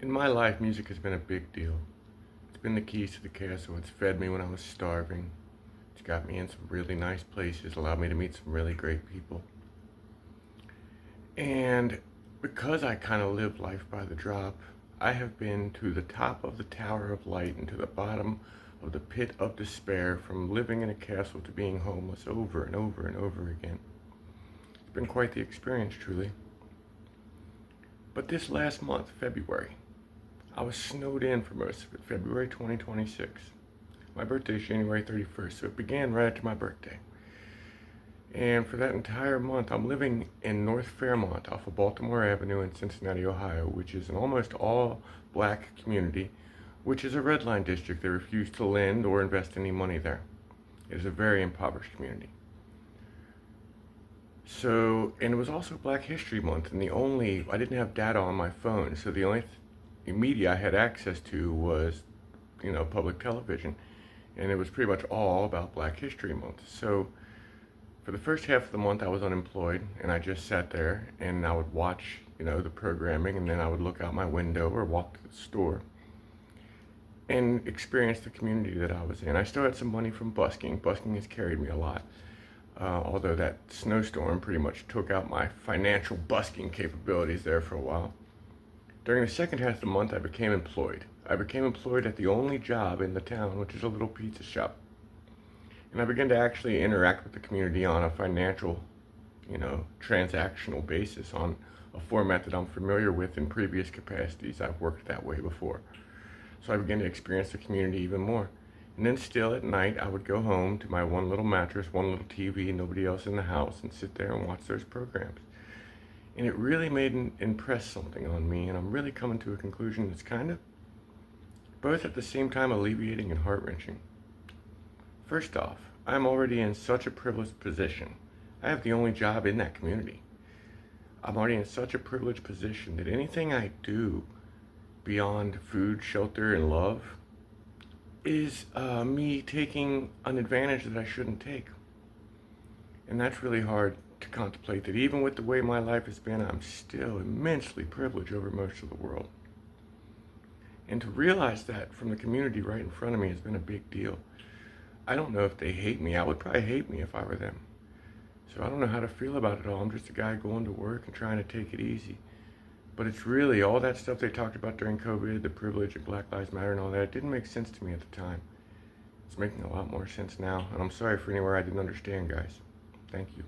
In my life, music has been a big deal. It's been the keys to the castle. It's fed me when I was starving. It's got me in some really nice places, allowed me to meet some really great people. And because I kind of live life by the drop, I have been to the top of the Tower of Light and to the bottom of the pit of despair, from living in a castle to being homeless over and over and over again. It's been quite the experience, truly. But this last month, February, I was snowed in for most of it, February 2026. My birthday is January 31st, so it began right after my birthday. And for that entire month, I'm living in North Fairmont off of Baltimore Avenue in Cincinnati, Ohio, which is an almost all black community, which is a red line district. They refuse to lend or invest any money there. It is a very impoverished community. So, and it was also Black History Month, and I didn't have data on my phone, so the only media I had access to was, public television, and it was pretty much all about Black History Month. So, for the first half of the month, I was unemployed, and I just sat there and I would watch, the programming, and then I would look out my window or walk to the store and experience the community that I was in. I still had some money from busking. Busking has carried me a lot. Although that snowstorm pretty much took out my financial busking capabilities there for a while. During the second half of the month, I became employed. I became employed at the only job in the town, which is a little pizza shop. And I began to actually interact with the community on a financial, transactional basis, on a format that I'm familiar with in previous capacities. I've worked that way before. So I began to experience the community even more. And then still at night, I would go home to my one little mattress, one little TV, nobody else in the house, and sit there and watch those programs. And it really impress something on me, and I'm really coming to a conclusion that's kind of both at the same time alleviating and heart-wrenching. First off, I'm already in such a privileged position. I have the only job in that community. I'm already in such a privileged position that anything I do beyond food, shelter, and love is me taking an advantage that I shouldn't take. And that's really hard to contemplate, that even with the way my life has been, I'm still immensely privileged over most of the world. And to realize that from the community right in front of me has been a big deal. I don't know if they hate me. I would probably hate me if I were them. So I don't know how to feel about it all. I'm just a guy going to work and trying to take it easy. But it's really all that stuff they talked about during COVID, the privilege of Black Lives Matter and all that, it didn't make sense to me at the time. It's making a lot more sense now. And I'm sorry for anywhere I didn't understand, guys. Thank you.